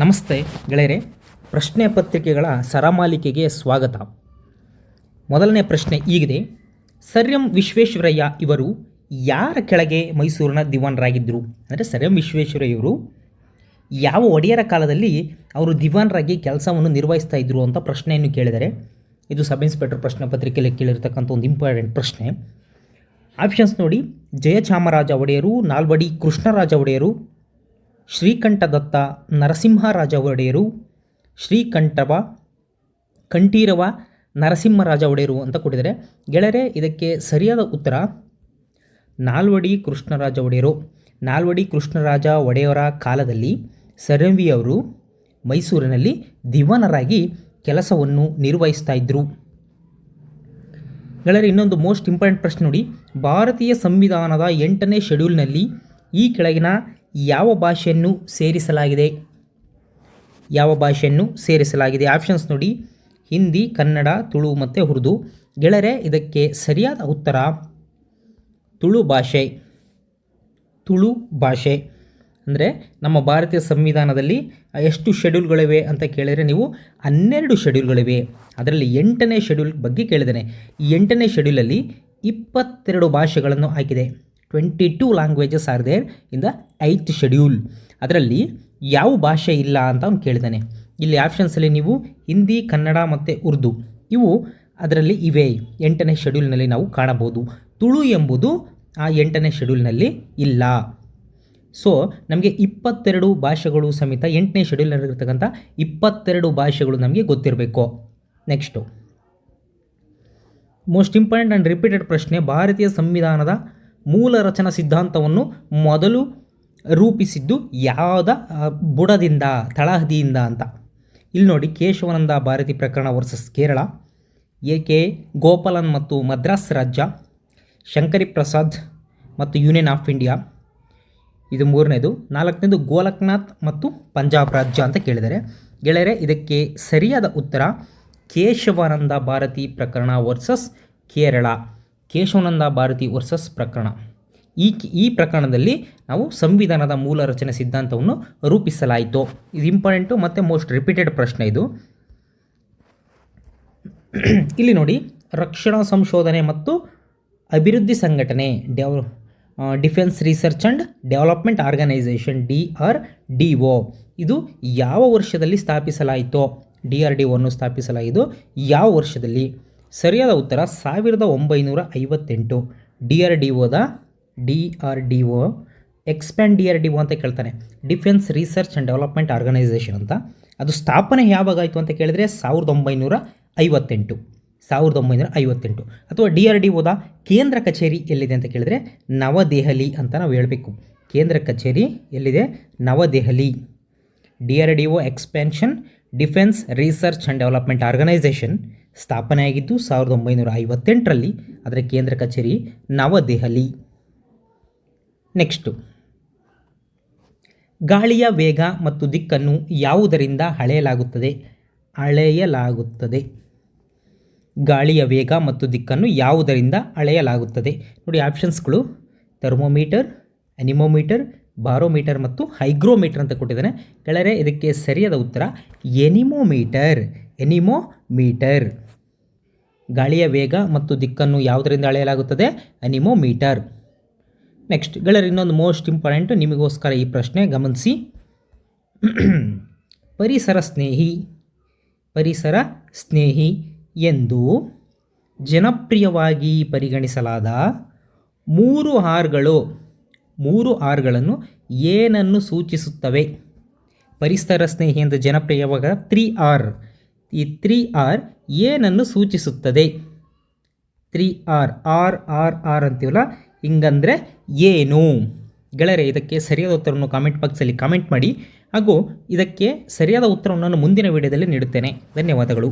ನಮಸ್ತೆ ಗೆಳೆಯರೆ, ಪ್ರಶ್ನೆ ಪತ್ರಿಕೆಗಳ ಸರಮಾಲಿಕೆಗೆ ಸ್ವಾಗತ. ಮೊದಲನೇ ಪ್ರಶ್ನೆ ಹೀಗಿದೆ: ಸರ್ ಎಂ ವಿಶ್ವೇಶ್ವರಯ್ಯ ಇವರು ಯಾರ ಕೆಳಗೆ ಮೈಸೂರಿನ ದಿವಾನರಾಗಿದ್ದರು? ಅಂದರೆ ಸರ್ ಎಂ ವಿಶ್ವೇಶ್ವರಯ್ಯ ಇವರು ಯಾವ ಒಡೆಯರ ಕಾಲದಲ್ಲಿ ಅವರು ದಿವಾನರಾಗಿ ಕೆಲಸವನ್ನು ನಿರ್ವಹಿಸ್ತಾ ಇದ್ದರು ಅಂತ ಪ್ರಶ್ನೆಯನ್ನು ಕೇಳಿದರೆ, ಇದು ಸಬ್ ಇನ್ಸ್ಪೆಕ್ಟರ್ ಪ್ರಶ್ನೆ ಪತ್ರಿಕೆಯಲ್ಲಿ ಕೇಳಿರ್ತಕ್ಕಂಥ ಒಂದು ಇಂಪಾರ್ಟೆಂಟ್ ಪ್ರಶ್ನೆ. ಆಪ್ಷನ್ಸ್ ನೋಡಿ: ಜಯಚಾಮರಾಜ ಒಡೆಯರು, ನಾಲ್ವಡಿ ಕೃಷ್ಣರಾಜ ಒಡೆಯರು, ಶ್ರೀಕಂಠದತ್ತ ನರಸಿಂಹರಾಜ ಒಡೆಯರು, ಕಂಠೀರವ ನರಸಿಂಹರಾಜ ಒಡೆಯರು ಅಂತ ಕೊಟ್ಟಿದ್ದಾರೆ. ಗೆಳೆಯರೆ, ಇದಕ್ಕೆ ಸರಿಯಾದ ಉತ್ತರ ನಾಲ್ವಡಿ ಕೃಷ್ಣರಾಜ ಒಡೆಯರು. ನಾಲ್ವಡಿ ಕೃಷ್ಣರಾಜ ಒಡೆಯರ ಕಾಲದಲ್ಲಿ ಸರ್ ಎಂ ವಿ ಅವರು ಮೈಸೂರಿನಲ್ಲಿ ದಿವಾನರಾಗಿ ಕೆಲಸವನ್ನು ನಿರ್ವಹಿಸ್ತಾ ಇದ್ದರು. ಗೆಳೆಯರೆ, ಇನ್ನೊಂದು ಮೋಸ್ಟ್ ಇಂಪಾರ್ಟೆಂಟ್ ಪ್ರಶ್ನೆ ನೋಡಿ: ಭಾರತೀಯ ಸಂವಿಧಾನದ 8ನೇ ಶೆಡ್ಯೂಲ್ನಲ್ಲಿ ಈ ಕೆಳಗಿನ ಯಾವ ಭಾಷೆಯನ್ನು ಸೇರಿಸಲಾಗಿದೆ? ಯಾವ ಭಾಷೆಯನ್ನು ಸೇರಿಸಲಾಗಿದೆ? ಆಪ್ಷನ್ಸ್ ನೋಡಿ: ಹಿಂದಿ, ಕನ್ನಡ, ತುಳು ಮತ್ತು ಉರ್ದು. ಗೆಳೆಯರೆ, ಇದಕ್ಕೆ ಸರಿಯಾದ ಉತ್ತರ ತುಳು ಭಾಷೆ. ತುಳು ಭಾಷೆ ಅಂದರೆ ನಮ್ಮ ಭಾರತೀಯ ಸಂವಿಧಾನದಲ್ಲಿ ಎಷ್ಟು ಶೆಡ್ಯೂಲ್ಗಳಿವೆ ಅಂತ ಕೇಳಿದರೆ ನೀವು 12 ಶೆಡ್ಯೂಲ್ಗಳಿವೆ. ಅದರಲ್ಲಿ 8ನೇ ಶೆಡ್ಯೂಲ್ ಬಗ್ಗೆ ಕೇಳಿದ್ದೇನೆ. ಈ 8ನೇ ಶೆಡ್ಯೂಲಲ್ಲಿ 22 ಭಾಷೆಗಳನ್ನು ಹಾಕಿದೆ. 22 languages are there in the 8th schedule. ಅದರಲ್ಲಿ ಯಾವ ಭಾಷೆ ಇಲ್ಲ ಅಂತ ಅವ್ನು ಕೇಳಿದ್ದಾನೆ. ಇಲ್ಲಿ ಆಪ್ಷನ್ಸಲ್ಲಿ ನೀವು ಹಿಂದಿ, ಕನ್ನಡ ಮತ್ತು ಉರ್ದು ಇವು ಅದರಲ್ಲಿ ಇವೆ. 8ನೇ ಶೆಡ್ಯೂಲ್ನಲ್ಲಿ ನಾವು ಕಾಣಬಹುದು. ತುಳು ಎಂಬುದು ಆ 8ನೇ ಶೆಡ್ಯೂಲ್ನಲ್ಲಿ ಇಲ್ಲ. ಸೊ ನಮಗೆ 22 ಭಾಷೆಗಳು ಸಮೇತ 8ನೇ ಶೆಡ್ಯೂಲ್ನಲ್ಲಿರ್ತಕ್ಕಂಥ 22 ಭಾಷೆಗಳು ನಮಗೆ ಗೊತ್ತಿರಬೇಕು. Next most important and repeated ಪ್ರಶ್ನೆ: ಭಾರತೀಯ ಸಂವಿಧಾನದ ಮೂಲ ರಚನಾ ಸಿದ್ಧಾಂತವನ್ನು ಮೊದಲು ರೂಪಿಸಿದ್ದು ಯಾವುದ ಬುಡದಿಂದ, ತಳಹದಿಯಿಂದ ಅಂತ. ಇಲ್ಲಿ ನೋಡಿ: ಕೇಶವಾನಂದ ಭಾರತಿ ಪ್ರಕರಣ ವರ್ಸಸ್ ಕೇರಳ, ಎ.ಕೆ. ಗೋಪಾಲನ್ ಮತ್ತು ಮದ್ರಾಸ್ ರಾಜ್ಯ, ಶಂಕರಿ ಪ್ರಸಾದ್ ಮತ್ತು ಯೂನಿಯನ್ ಆಫ್ ಇಂಡಿಯಾ, ಇದು 3ನೇದು. 4ನೇದು ಗೋಲಕ್ನಾಥ್ ಮತ್ತು ಪಂಜಾಬ್ ರಾಜ್ಯ ಅಂತ ಕೇಳಿದರೆ, ಗೆಳೆಯರೆ, ಇದಕ್ಕೆ ಸರಿಯಾದ ಉತ್ತರ ಕೇಶವಾನಂದ ಭಾರತಿ ಪ್ರಕರಣ ವರ್ಸಸ್ ಕೇರಳ. ಕೇಶವಾನಂದ ಭಾರತಿ ವರ್ಸಸ್ ಪ್ರಕರಣ. ಈ ಪ್ರಕರಣದಲ್ಲಿ ನಾವು ಸಂವಿಧಾನದ ಮೂಲ ರಚನೆ ಸಿದ್ಧಾಂತವನ್ನು ರೂಪಿಸಲಾಯಿತು. ಇದು ಇಂಪಾರ್ಟೆಂಟು ಮತ್ತು ಮೋಸ್ಟ್ ರಿಪೀಟೆಡ್ ಪ್ರಶ್ನೆ ಇದು. ಇಲ್ಲಿ ನೋಡಿ: ರಕ್ಷಣಾ ಸಂಶೋಧನೆ ಮತ್ತು ಅಭಿವೃದ್ಧಿ ಸಂಘಟನೆ, defence research and development organisation, DRDO, ಇದು ಯಾವ ವರ್ಷದಲ್ಲಿ ಸ್ಥಾಪಿಸಲಾಯಿತು? DRDOವನ್ನು ಸ್ಥಾಪಿಸಲಾಯಿತು ಯಾವ ವರ್ಷದಲ್ಲಿ? ಸರಿಯಾದ ಉತ್ತರ 1958. DRDO ಎಕ್ಸ್ಪ್ಯಾಂಡ್ DRDO ಅಂತ ಕೇಳ್ತಾನೆ. Defence research and development organisation ಅಂತ. ಅದು ಸ್ಥಾಪನೆ ಯಾವಾಗಾಯಿತು ಅಂತ ಕೇಳಿದರೆ 1958. ಅಥವಾ DRDOದ ಕೇಂದ್ರ ಕಚೇರಿ ಎಲ್ಲಿದೆ ಅಂತ ಕೇಳಿದರೆ ನವದೆಹಲಿ ಅಂತ ನಾವು ಹೇಳಬೇಕು. ಕೇಂದ್ರ ಕಚೇರಿ ಎಲ್ಲಿದೆ? Navadehali. DRDO expansion defence research and development organisation ಸ್ಥಾಪನೆಯಾಗಿದ್ದು 1958ರಲ್ಲಿ. ಅದರ ಕೇಂದ್ರ ಕಚೇರಿ ನವದೆಹಲಿ. ನೆಕ್ಸ್ಟು: ಗಾಳಿಯ ವೇಗ ಮತ್ತು ದಿಕ್ಕನ್ನು ಯಾವುದರಿಂದ ಅಳೆಯಲಾಗುತ್ತದೆ? ಗಾಳಿಯ ವೇಗ ಮತ್ತು ದಿಕ್ಕನ್ನು ಯಾವುದರಿಂದ ಅಳೆಯಲಾಗುತ್ತದೆ? ನೋಡಿ, ಆಪ್ಷನ್ಸ್ಗಳು ಥರ್ಮೋಮೀಟರ್, ಅನಿಮೋಮೀಟರ್, ಬಾರೋಮೀಟರ್ ಮತ್ತು ಹೈಗ್ರೋಮೀಟರ್ ಅಂತ ಕೊಟ್ಟಿದ್ದಾನೆ. ಗೆಳೆಯರೆ, ಇದಕ್ಕೆ ಸರಿಯಾದ ಉತ್ತರ ಎನಿಮೋಮೀಟರ್. ಗಾಳಿಯ ವೇಗ ಮತ್ತು ದಿಕ್ಕನ್ನು ಯಾವುದರಿಂದ ಅಳೆಯಲಾಗುತ್ತದೆ? ಅನಿಮೋಮೀಟರ್. ನೆಕ್ಸ್ಟ್ ಗೆಳೆಯರೆ, ಇನ್ನೊಂದು ಮೋಸ್ಟ್ ಇಂಪಾರ್ಟೆಂಟ್ ನಿಮಗೋಸ್ಕರ ಈ ಪ್ರಶ್ನೆ ಗಮನಿಸಿ. ಪರಿಸರ ಸ್ನೇಹಿ ಎಂದು ಜನಪ್ರಿಯವಾಗಿ ಪರಿಗಣಿಸಲಾದ 3 ಆರ್ಗಳನ್ನು ಏನನ್ನು ಸೂಚಿಸುತ್ತವೆ? ಪರಿಸರ ಸ್ನೇಹಿ ಎಂದು ಜನಪ್ರಿಯವಾದ 3R. ಈ 3R ಏನನ್ನು ಸೂಚಿಸುತ್ತದೆ? 3R ಅಂತೀವಲ್ಲ, ಹಿಂಗಂದರೆ ಏನು? ಗೆಳೆಯರೆ, ಇದಕ್ಕೆ ಸರಿಯಾದ ಉತ್ತರವನ್ನು ಕಾಮೆಂಟ್ ಬಾಕ್ಸಲ್ಲಿ ಕಾಮೆಂಟ್ ಮಾಡಿ. ಹಾಗೂ ಇದಕ್ಕೆ ಸರಿಯಾದ ಉತ್ತರವನ್ನು ನಾನು ಮುಂದಿನ ವಿಡಿಯೋದಲ್ಲಿ ನೀಡುತ್ತೇನೆ. ಧನ್ಯವಾದಗಳು.